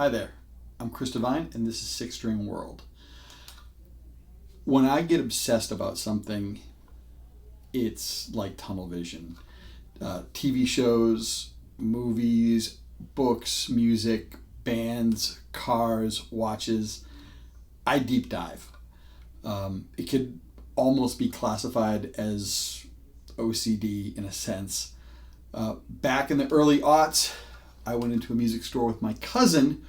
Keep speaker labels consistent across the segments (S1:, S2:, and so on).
S1: Hi there, I'm Chris Devine and this is Six String World. When I get obsessed about something, it's like tunnel vision. TV shows, movies, books, music, bands, cars, watches. I deep dive. It could almost be classified as OCD in a sense. Back in the early aughts, I went into a music store with my cousin,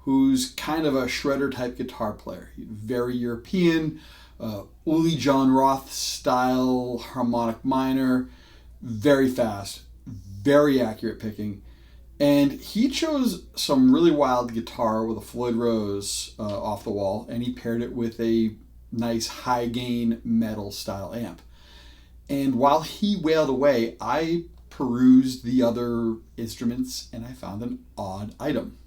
S1: who's kind of a shredder type guitar player. Very European, Uli John Roth style harmonic minor, very fast, very accurate picking. And he chose some really wild guitar with a Floyd Rose off the wall, and he paired it with a nice high gain metal style amp. And while he wailed away, I perused the other instruments and I found an odd item.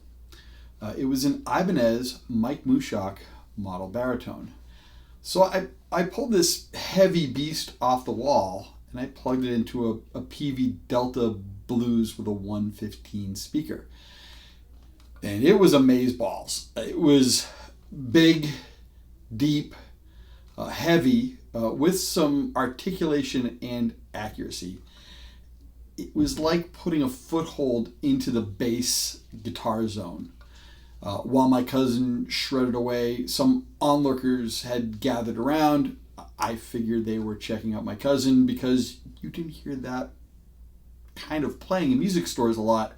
S1: It was an Ibanez Mike Mushok model baritone. So I pulled this heavy beast off the wall and I plugged it into a PV Delta Blues with a 115 speaker. And it was amazeballs. It was big, deep, heavy, with some articulation and accuracy. It was like putting a foothold into the bass guitar zone. While my cousin shredded away, some onlookers had gathered around. I figured they were checking out my cousin because you didn't hear that kind of playing in music stores a lot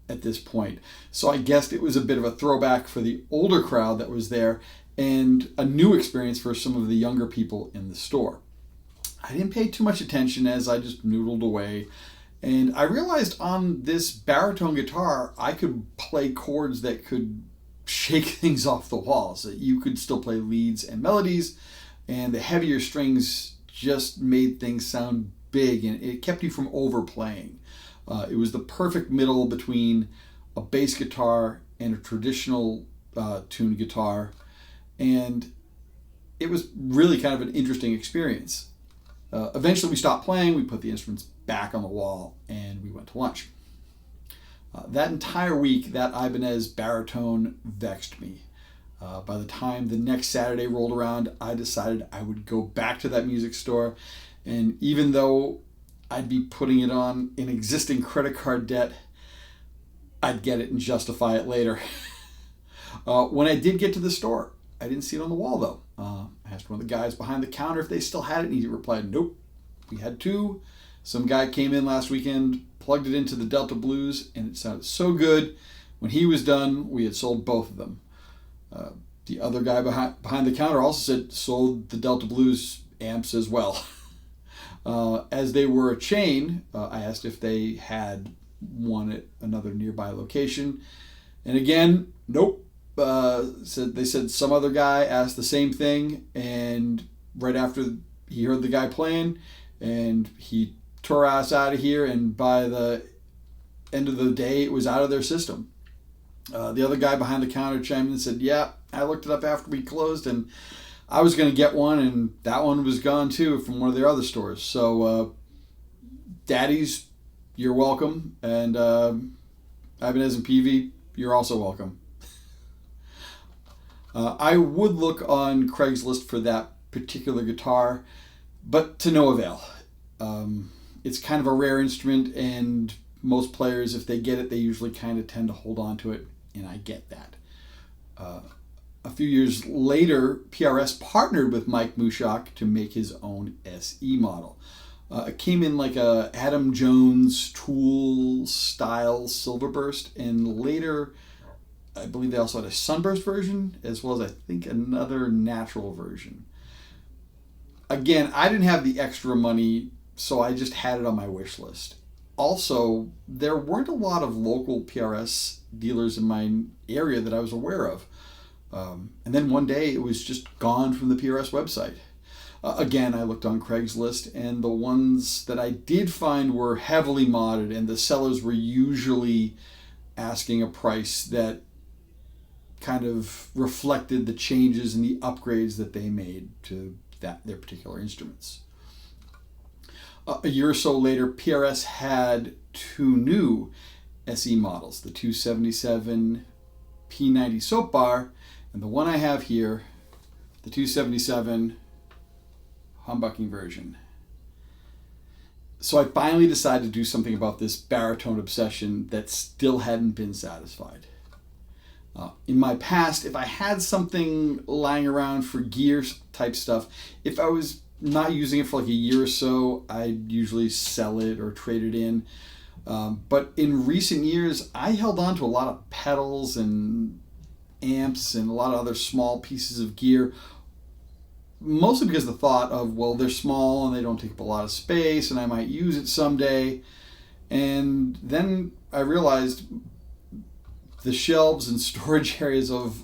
S1: at this point. So I guessed it was a bit of a throwback for the older crowd that was there and a new experience for some of the younger people in the store. I didn't pay too much attention as I just noodled away. And I realized on this baritone guitar, I could play chords that could shake things off the walls. You could still play leads and melodies, and the heavier strings just made things sound big, and it kept you from overplaying. It was the perfect middle between a bass guitar and a traditional tuned guitar, and it was really kind of an interesting experience. Eventually we stopped playing, we put the instruments back on the wall, and we went to lunch. That entire week, that Ibanez baritone vexed me. By the time the next Saturday rolled around, I decided I would go back to that music store, and even though I'd be putting it on an existing credit card debt, I'd get it and justify it later. When I did get to the store, I didn't see it on the wall though. I asked one of the guys behind the counter if they still had it, and he replied, "Nope, we had two. Some guy came in last weekend, plugged it into the Delta Blues, and it sounded so good. When he was done, we had sold both of them." The other guy behind the counter also said sold the Delta Blues amps as well. As they were a chain, I asked if they had one at another nearby location. And again, nope. They said some other guy asked the same thing, and right after he heard the guy playing, and he tore us out of here, and by the end of the day, it was out of their system. The other guy behind the counter chimed in and said, "Yeah, I looked it up after we closed, and I was going to get one, and that one was gone too from one of their other stores. So, daddies, you're welcome, and Ibanez and PV, you're also welcome." I would look on Craigslist for that particular guitar, but to no avail. It's kind of a rare instrument, and most players, if they get it, they usually kind of tend to hold on to it, and I get that. A few years later, PRS partnered with Mike Mushok to make his own SE model. It came in like a Adam Jones Tool style Silverburst, and later I believe they also had a Sunburst version, as well as I think another natural version. Again, I didn't have the extra money, so I just had it on my wish list. Also, there weren't a lot of local PRS dealers in my area that I was aware of. And then one day it was just gone from the PRS website. Again, I looked on Craigslist, and the ones that I did find were heavily modded, and the sellers were usually asking a price that kind of reflected the changes and the upgrades that they made to their particular instruments. A year or so later, PRS had two new SE models, the 277 P90 soap bar, and the one I have here, the 277 humbucking version. So I finally decided to do something about this baritone obsession that still hadn't been satisfied. In my past, if I had something lying around for gear type stuff, if I was not using it for like a year or so, I'd usually sell it or trade it in. But in recent years, I held on to a lot of pedals and amps and a lot of other small pieces of gear, mostly because the thought of, well, they're small and they don't take up a lot of space and I might use it someday. And then I realized the shelves and storage areas of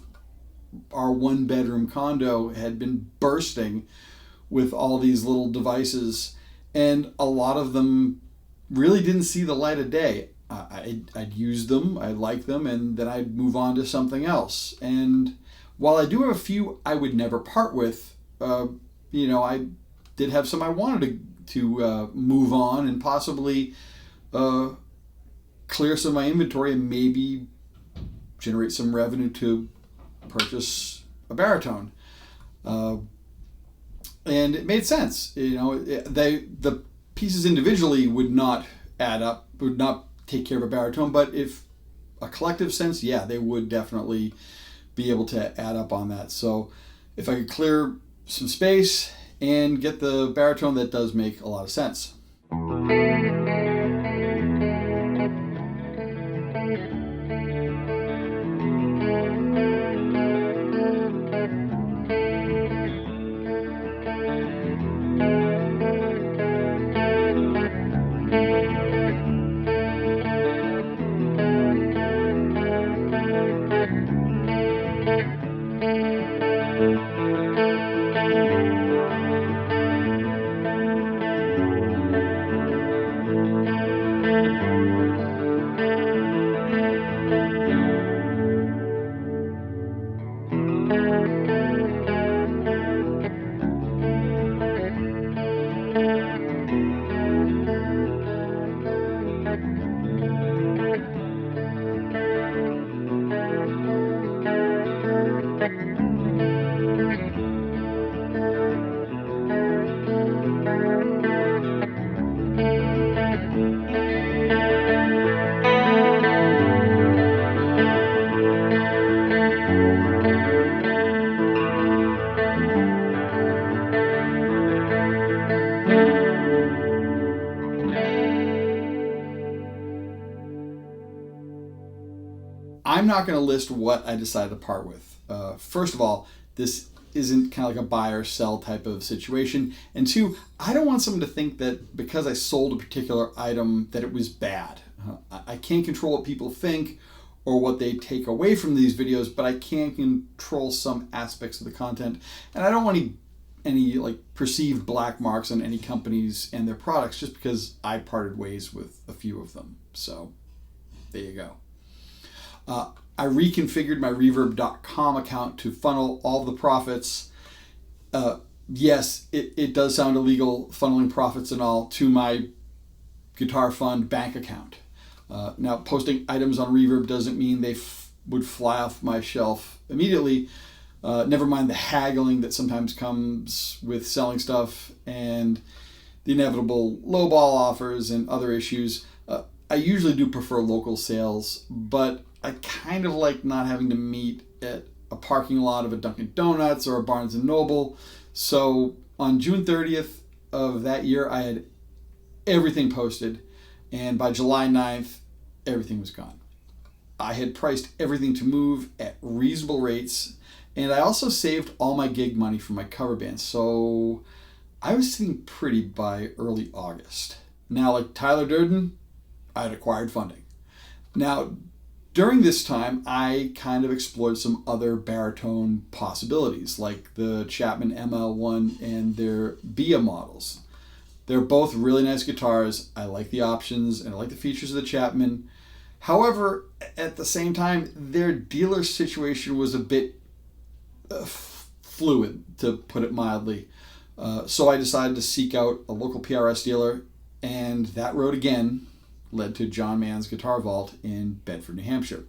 S1: our one-bedroom condo had been bursting with all these little devices, and a lot of them really didn't see the light of day. I'd use them, I like them, and then I'd move on to something else. And while I do have a few I would never part with, I did have some I wanted to move on and possibly clear some of my inventory and maybe generate some revenue to purchase a baritone. And it made sense. The pieces individually would not add up, would not take care of a baritone, but if a collective sense, yeah, they would definitely be able to add up on that. So if I could clear some space and get the baritone, that does make a lot of sense. I'm not going to list what I decided to part with. First of all, this isn't kind of like a buy or sell type of situation. And two, I don't want someone to think that because I sold a particular item that it was bad. I can't control what people think or what they take away from these videos, but I can control some aspects of the content. And I don't want any like perceived black marks on any companies and their products just because I parted ways with a few of them. So there you go. I reconfigured my reverb.com account to funnel all the profits. Yes, it does sound illegal, funneling profits and all, to my Guitar Fund bank account. Now, posting items on Reverb doesn't mean they would fly off my shelf immediately. Never mind the haggling that sometimes comes with selling stuff and the inevitable lowball offers and other issues. I usually do prefer local sales, but I kind of like not having to meet at a parking lot of a Dunkin' Donuts or a Barnes & Noble. So on June 30th of that year, I had everything posted, and by July 9th, everything was gone. I had priced everything to move at reasonable rates, and I also saved all my gig money from my cover band, so I was sitting pretty by early August. Now, like Tyler Durden, I had acquired funding. Now, during this time, I kind of explored some other baritone possibilities, like the Chapman ML1 and their BIA models. They're both really nice guitars. I like the options and I like the features of the Chapman. However, at the same time, their dealer situation was a bit fluid, to put it mildly. So I decided to seek out a local PRS dealer, and that road again led to John Mann's Guitar Vault in Bedford, New Hampshire.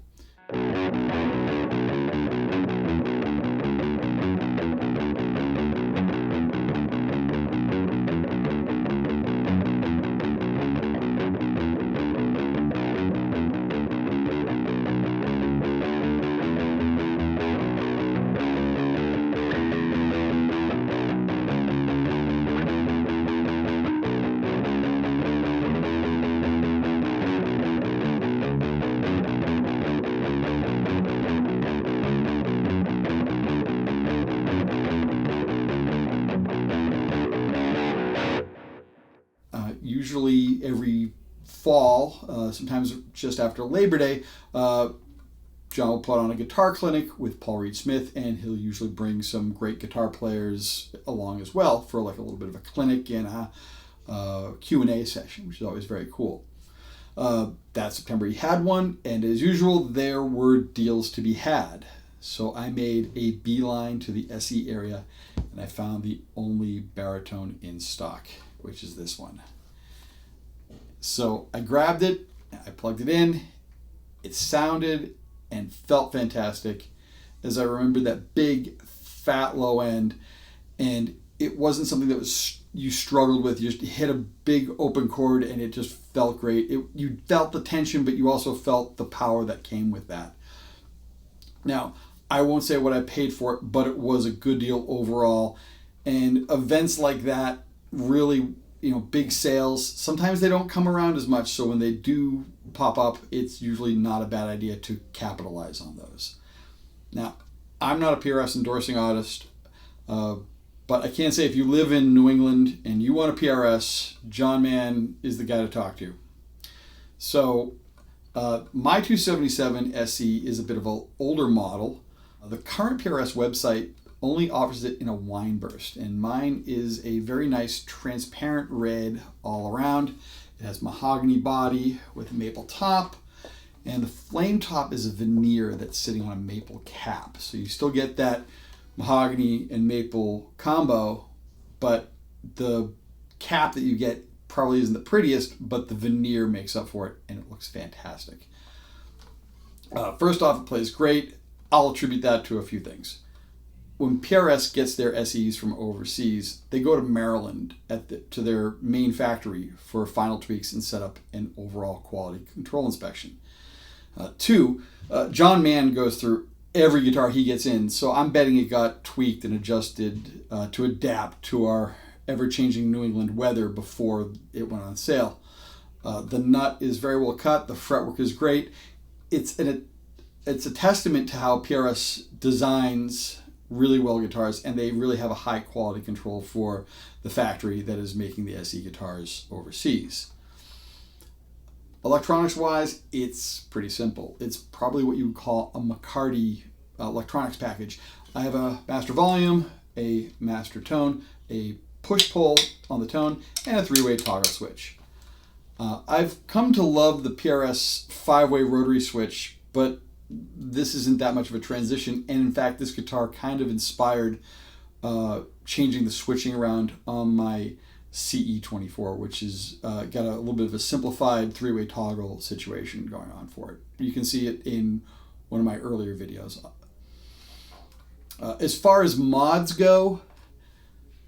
S1: usually every fall, sometimes just after Labor Day, John will put on a guitar clinic with Paul Reed Smith, and he'll usually bring some great guitar players along as well for like a little bit of a clinic and a Q&A session, which is always very cool. That September he had one, and as usual, there were deals to be had. So I made a beeline to the SE area, and I found the only baritone in stock, which is this one. So I grabbed it, I plugged it in, it sounded and felt fantastic, as I remember that big, fat low end, and it wasn't something that was you struggled with. You just hit a big open chord, and it just felt great. You felt the tension, but you also felt the power that came with that. Now, I won't say what I paid for it, but it was a good deal overall. And events like that really, big sales, sometimes they don't come around as much. So when they do pop up, it's usually not a bad idea to capitalize on those. Now, I'm not a PRS endorsing artist, but I can say if you live in New England and you want a PRS, John Mann is the guy to talk to. So my 277 SE is a bit of an older model. The current PRS website only offers it in a wine burst, and mine is a very nice transparent red all around. It has mahogany body with a maple top, and the flame top is a veneer that's sitting on a maple cap. So you still get that mahogany and maple combo, but the cap that you get probably isn't the prettiest, but the veneer makes up for it, and it looks fantastic. First off, it plays great. I'll attribute that to a few things. When PRS gets their SEs from overseas, they go to Maryland to their main factory for final tweaks and set up an overall quality control inspection. Two, John Mann goes through every guitar he gets in, so I'm betting it got tweaked and adjusted to adapt to our ever-changing New England weather before it went on sale. The nut is very well cut, the fretwork is great. It's a testament to how PRS designs really well guitars, and they really have a high quality control for the factory that is making the SE guitars overseas. Electronics wise, it's pretty simple. It's probably what you would call a McCarty electronics package. I have a master volume, a master tone, a push-pull on the tone, and a 3-way toggle switch. I've come to love the PRS 5-way rotary switch, but this isn't that much of a transition, and in fact this guitar kind of inspired changing the switching around on my CE24, which is got a little bit of a simplified 3-way toggle situation going on for it. You can see it in one of my earlier videos. As far as mods go,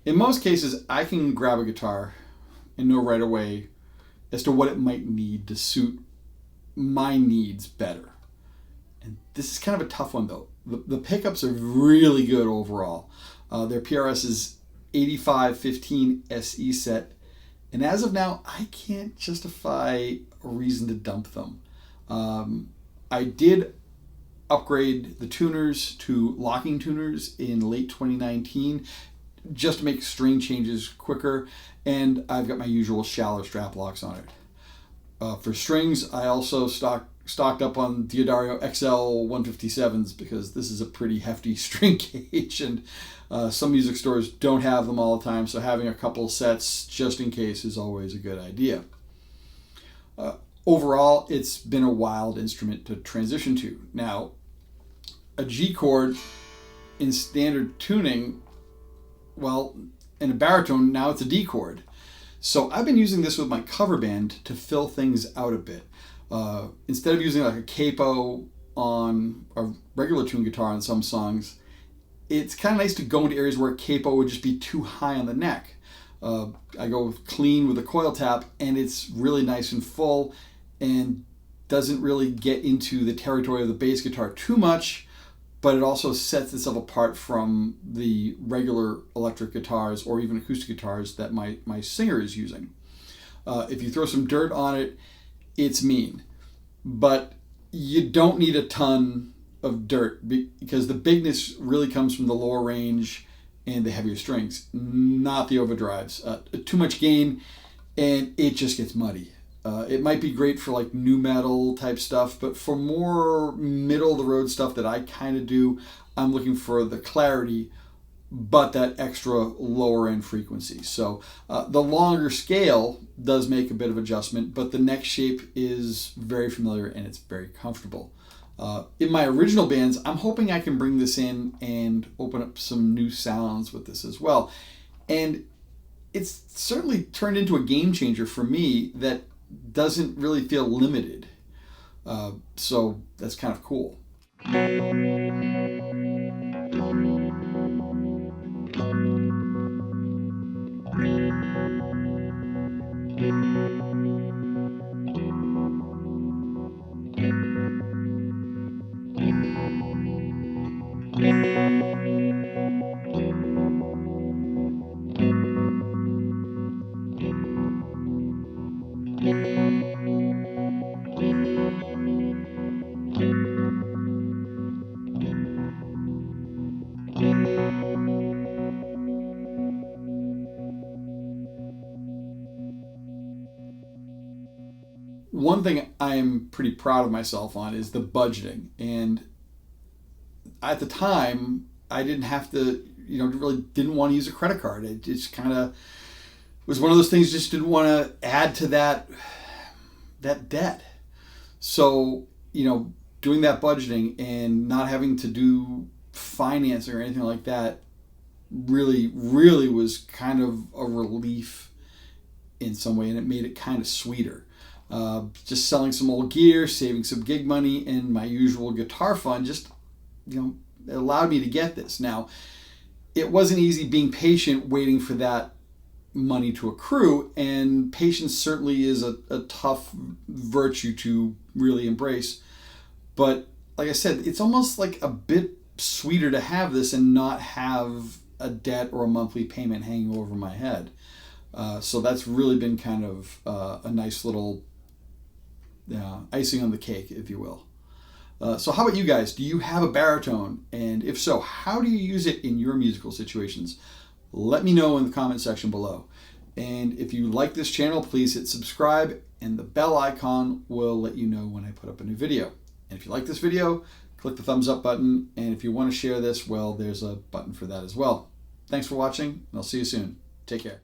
S1: in most cases I can grab a guitar and know right away as to what it might need to suit my needs better. And this is kind of a tough one though. The pickups are really good overall. Their PRS is 8515 SE set, and as of now I can't justify a reason to dump them. I did upgrade the tuners to locking tuners in late 2019 just to make string changes quicker, and I've got my usual shallow strap locks on it. For strings, I also stocked up on Diodario XL 157s because this is a pretty hefty string gauge, and some music stores don't have them all the time, so having a couple sets just in case is always a good idea. Overall, it's been a wild instrument to transition to. Now, a G chord in standard tuning, well, in a baritone, now it's a D chord. So I've been using this with my cover band to fill things out a bit. Instead of using like a capo on a regular tune guitar on some songs, it's kind of nice to go into areas where a capo would just be too high on the neck. I go clean with a coil tap, and it's really nice and full and doesn't really get into the territory of the bass guitar too much, but it also sets itself apart from the regular electric guitars or even acoustic guitars that my singer is using. If you throw some dirt on it, it's mean, but you don't need a ton of dirt because the bigness really comes from the lower range and the heavier strings, not the overdrives. Too much gain and it just gets muddy. It might be great for like new metal type stuff, but for more middle of the road stuff that I kind of do, I'm looking for the clarity, but that extra lower end frequency. So the longer scale does make a bit of adjustment, but the neck shape is very familiar and it's very comfortable. In my original bands, I'm hoping I can bring this in and open up some new sounds with this as well. And it's certainly turned into a game changer for me that doesn't really feel limited. So that's kind of cool. One thing I'm pretty proud of myself on is the budgeting. And at the time, I didn't have to, really didn't want to use a credit card. It just kind of was one of those things, just didn't want to add to that debt. So, doing that budgeting and not having to do financing or anything like that really, really was kind of a relief in some way, and it made it kind of sweeter. Just selling some old gear, saving some gig money, and my usual guitar fund just, it allowed me to get this. Now, it wasn't easy being patient, waiting for that money to accrue, and patience certainly is a tough virtue to really embrace. But like I said, it's almost like a bit sweeter to have this and not have a debt or a monthly payment hanging over my head. So that's really been kind of a nice little icing on the cake, if you will. So how about you guys? Do you have a baritone? And if so, how do you use it in your musical situations? Let me know in the comment section below. And if you like this channel, please hit subscribe, and the bell icon will let you know when I put up a new video. And if you like this video, click the thumbs up button. And if you want to share this, well, there's a button for that as well. Thanks for watching, and I'll see you soon. Take care.